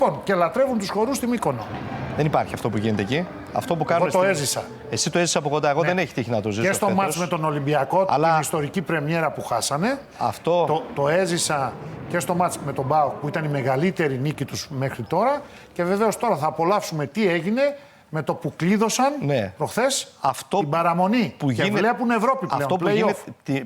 Λοιπόν, και λατρεύουν τους χορούς στη Μύκονο. Δεν υπάρχει αυτό που γίνεται εκεί. Αυτό που κάνουν. Εγώ το έζησα. Εσύ το έζησα από κοντά. Εγώ δεν έχει τύχει να το ζήσω. Και στο μάτς με τον Ολυμπιακό, την ιστορική πρεμιέρα που χάσανε. Αυτό. Το έζησα και στο μάτς με τον ΠΑΟΚ που ήταν η μεγαλύτερη νίκη τους μέχρι τώρα. Και βεβαίως τώρα θα απολαύσουμε τι έγινε με το που κλείδωσαν προχθές την παραμονή. Που και βλέπουν Ευρώπη πλέον. Αυτό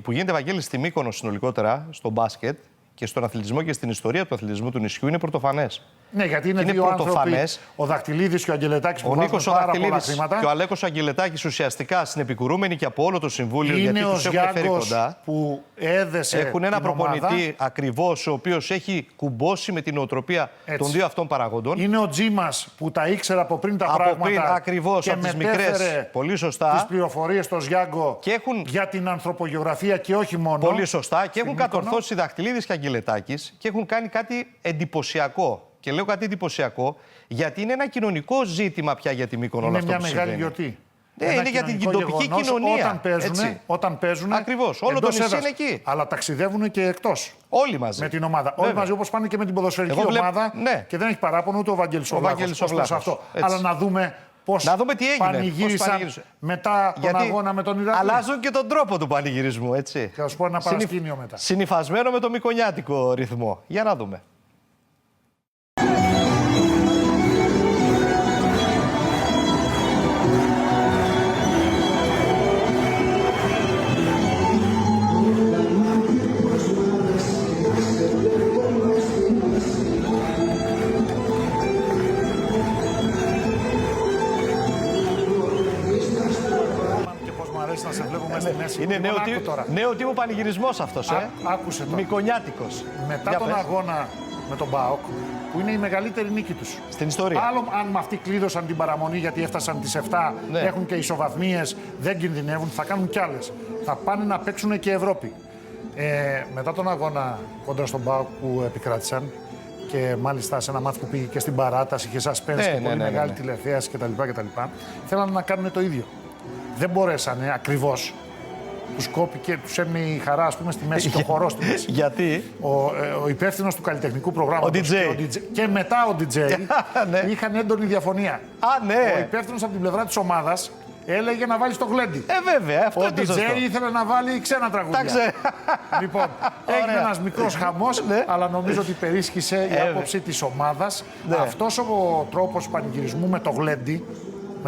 που γίνεται, Βαγγέλη, στη Μύκονο συνολικότερα, στο μπάσκετ και στον αθλητισμό και στην ιστορία του αθλητισμού του νησιού είναι πρωτοφανές. Ναι, γιατί είναι δύο άνθρωποι, ο Δαχτυλίδης και ο Αγγελετάκης που βάζουν πάρα πολλά χρήματα. Και ο Αλέκος Αγγελετάκης ουσιαστικά συνεπικουρούμενοι και από όλο το Συμβούλιο, είναι γιατί τους έχουν φέρει κοντά. Που έδεσε έχουν ένα προπονητή ομάδα. ακριβώς, ο οποίος έχει κουμπώσει με την νοοτροπία των δύο αυτών παραγόντων. Είναι ο Τζίμας που τα ήξερε από πριν τα πράγματα. Ακριβώς, και από τις μικρές. Πολύ σωστά. Τις πληροφορίες στο Ζιάγκο για την ανθρωπογεωγραφία και όχι μόνο. Πολύ σωστά. Και έχουν κατορθώσει Δαχτυλίδης και Αγγελετάκης και έχουν κάνει κάτι εντυπωσιακό. Και λέω κάτι εντυπωσιακό, γιατί είναι ένα κοινωνικό ζήτημα πια για τη Μύκονο όλο αυτό που συμβαίνει. Είναι μια μεγάλη γιορτή. Είναι για την τοπική κοινωνία. Όταν παίζουν. Ακριβώς. Όλο το νησί είναι εκεί. Αλλά ταξιδεύουν και εκτός. Όλοι μαζί. Με την ομάδα. Όλοι μαζί, όπως πάνε και με την ποδοσφαιρική ομάδα. Ναι. Και δεν έχει παράπονο ούτε ο Βαγγέλης ο Βλάχος. Αυτό. Αλλά να δούμε πώς πανηγύρισαν μετά τον αγώνα με τον Ηρακλή. Αλλάζουν και τον τρόπο του πανηγυρισμού, έτσι. Και θα σου πω ένα παρασκήνιο μετά. Συνυφασμένο με το μικονιάτικο ρυθμό. Για να δούμε. Να σε βλέπουμε στη μέση. Είναι νέο τύπο πανηγυρισμός αυτός. Άκουσε τώρα. Μικονιάτικος. Μετά τον αγώνα με τον ΠΑΟΚ, που είναι η μεγαλύτερη νίκη τους. Στην ιστορία. Άλλο αν με αυτοί κλείδωσαν την παραμονή γιατί έφτασαν τις 7, έχουν και ισοβαθμίες, δεν κινδυνεύουν, θα κάνουν κι άλλες. Θα πάνε να παίξουν και Ευρώπη. Μετά τον αγώνα κόντρα στον ΠΑΟΚ που επικράτησαν, και μάλιστα σε ένα μάτι που πήγε και στην παράταση, είχε suspense και πολύ μεγάλη τηλεθέαση κτλ. Θέλανε να κάνουν το ίδιο. Δεν μπορέσανε ακριβώς. Τους κόπηκε, τους έμεινε η χαρά, ας πούμε, στη μέση και ο χορός στη μέση. Γιατί? Ο υπεύθυνος του καλλιτεχνικού προγράμματος και μετά ο DJ είχαν έντονη διαφωνία. Ο υπεύθυνος από την πλευρά της ομάδας έλεγε να βάλει στο γλέντι. Βέβαια, αυτό ο DJ ήθελε να βάλει ξένα τραγούδια. Λοιπόν, έγινε ένας μικρός χαμός, αλλά νομίζω ότι περίσχυσε η άποψη της ομάδας. Αυτός ο τρόπος πανηγυρισμού με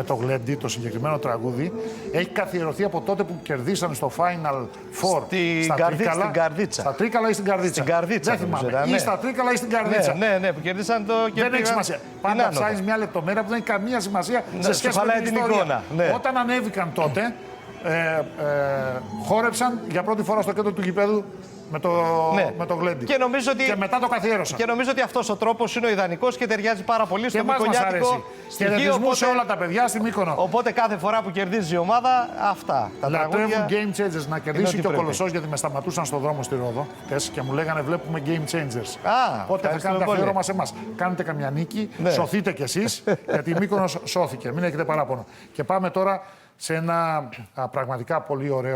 το γλέντι, το συγκεκριμένο τραγούδι, έχει καθιερωθεί από τότε που κερδίσαν στο Final Four στην Καρδίτσα. Στα Τρίκαλα ή στην Καρδίτσα. Στην Καρδίτσα. Δεν θυμάμαι. Ή στα Τρίκαλα ή στην Καρδίτσα. Ναι, που κερδίσαν το και δεν έχει σημασία. Πάντα ψάχνεις μια λεπτομέρεια που δεν έχει καμία σημασία σε σχέση με την ιστορία. Όταν ανέβηκαν τότε, χόρεψαν για πρώτη φορά στο κέντρο του γηπέδου με το γλέντι. Και μετά το καθιέρωσαν. Και νομίζω ότι αυτός ο τρόπος είναι ο ιδανικός και ταιριάζει πάρα πολύ στο μικονιάτικο στοιχείο. Σε όλα τα παιδιά στη Μύκονο. Οπότε κάθε φορά που κερδίζει η ομάδα, αυτά. Λατρεύουν game changers. Να κερδίσει και ο Κολοσσός, γιατί με σταματούσαν στον δρόμο στη Ρόδο και μου λέγανε βλέπουμε game changers. Πότε θα κάνετε αφιέρωμα σε εμάς. Κάνετε καμιά νίκη, σωθείτε κι εσείς, γιατί η Μύκονος σώθηκε. Μην έχετε παράπονο. Και πάμε τώρα σε ένα πραγματικά πολύ ωραίο.